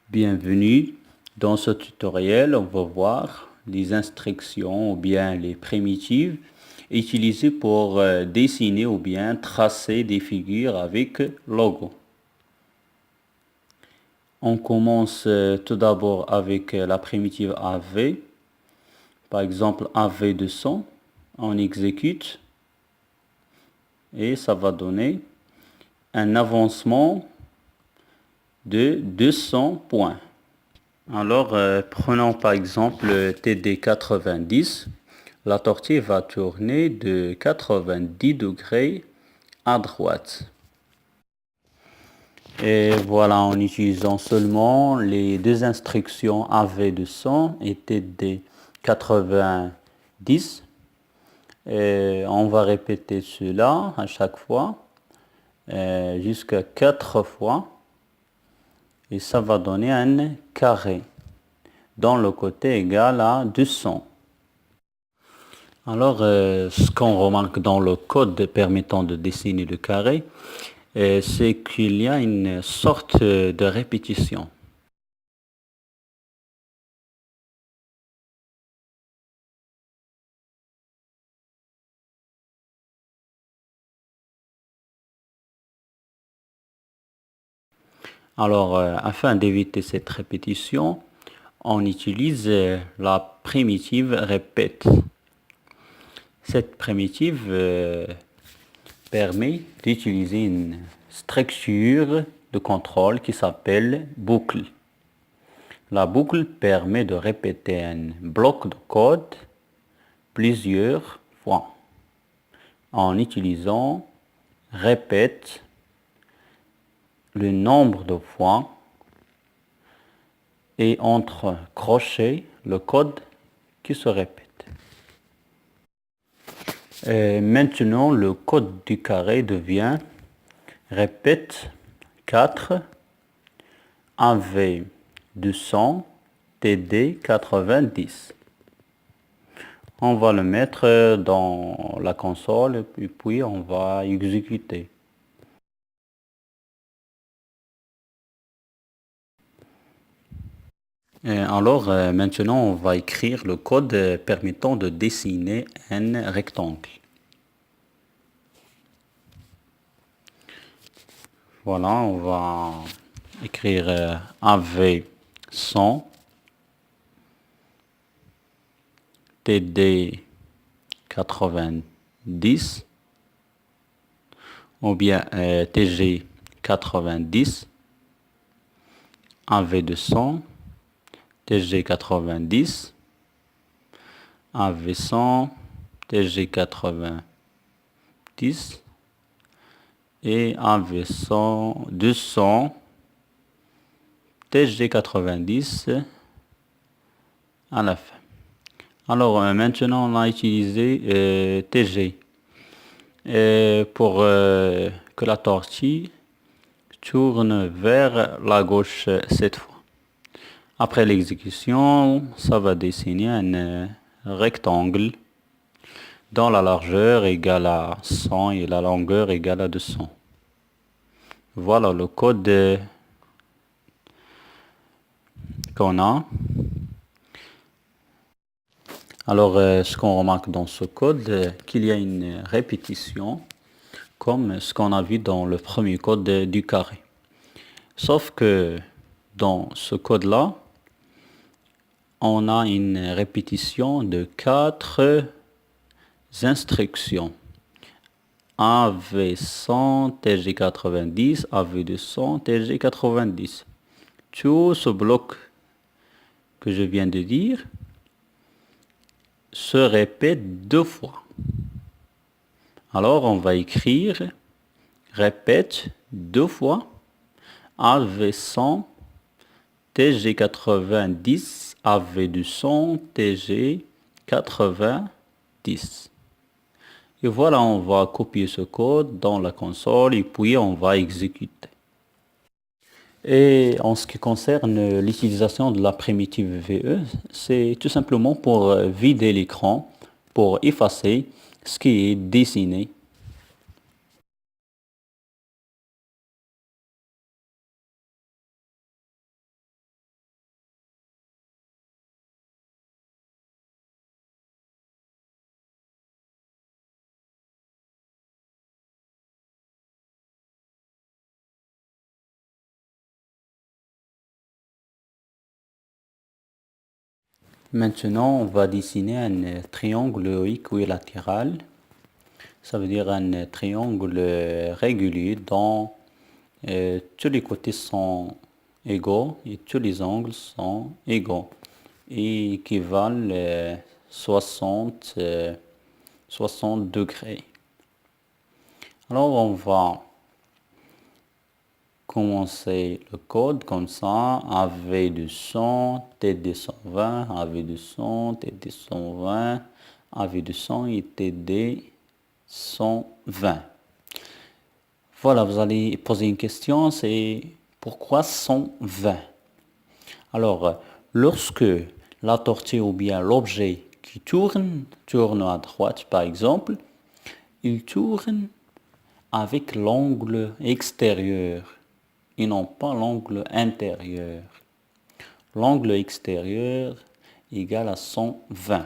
Bienvenue. Dans ce tutoriel, on va voir les instructions ou bien les primitives utilisées pour dessiner ou bien tracer des figures avec logo. On commence tout d'abord avec la primitive AV. Par exemple, AV200. On exécute et ça va donner un avancement de 200 points. Alors, prenons par exemple TD 90. La tortille va tourner de 90 degrés à droite. Et voilà, en utilisant seulement les deux instructions AV200 et TD 90. Et on va répéter cela à chaque fois, jusqu'à 4 fois. Et ça va donner un carré dont le côté égal à 200. Alors, ce qu'on remarque dans le code permettant de dessiner le carré, c'est qu'il y a une sorte de répétition. Alors, afin d'éviter cette répétition, on utilise la primitive répète. Cette primitive permet d'utiliser une structure de contrôle qui s'appelle boucle. La boucle permet de répéter un bloc de code plusieurs fois en utilisant répète le nombre de fois et entre crochets le code qui se répète. Et maintenant, le code du carré devient répète 4 AV 200 TD 90. On va le mettre dans la console et puis on va exécuter. Alors maintenant on va écrire le code permettant de dessiner un rectangle. Voilà, on va écrire AV100 TD 90 ou bien TG 90 AV200 TG 90 AV100 TG 90 et AV100 200 TG 90 à la fin. Alors maintenant on a utilisé TG pour que la tortille tourne vers la gauche cette fois. Après l'exécution, ça va dessiner un rectangle dont la largeur égale à 100 et la longueur égale à 200. Voilà le code qu'on a. Alors, ce qu'on remarque dans ce code, qu'il y a une répétition, comme ce qu'on a vu dans le premier code du carré. Sauf que dans ce code-là, on a une répétition de 4 instructions. AV100, TG90, AV200, TG90. Tout ce bloc que je viens de dire se répète 2 fois. Alors on va écrire répète 2 fois AV100 TG90 AV200 TG90. Et voilà, on va copier ce code dans la console et puis on va exécuter. Et en ce qui concerne l'utilisation de la primitive VE, c'est tout simplement pour vider l'écran, pour effacer ce qui est dessiné. Maintenant, on va dessiner un triangle équilatéral. Ça veut dire un triangle régulier dont tous les côtés sont égaux et tous les angles sont égaux et équivalent 60 degrés. Alors, on va commencer le code comme ça, AV 200, TD 120, AV 200, TD 120, AV 200 et TD 120. Voilà, vous allez poser une question, c'est pourquoi 120? Alors, lorsque la tortue ou bien l'objet qui tourne à droite par exemple, il tourne avec l'angle extérieur et non pas l'angle intérieur. L'angle extérieur égale à 120.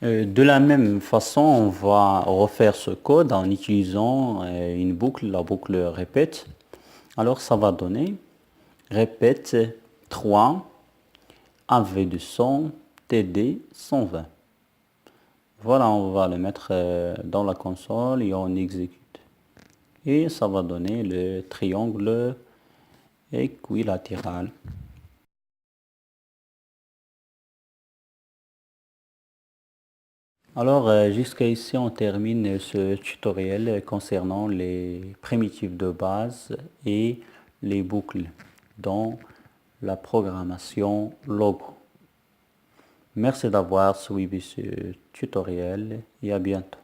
De la même façon, on va refaire ce code en utilisant une boucle, la boucle répète. Alors ça va donner répète 3 AV 200 TD 120. Voilà, on va le mettre dans la console et on exécute. Et ça va donner le triangle équilatéral. Alors, jusqu'à ici, on termine ce tutoriel concernant les primitives de base et les boucles dans la programmation Logo. Merci d'avoir suivi ce tutoriel et à bientôt.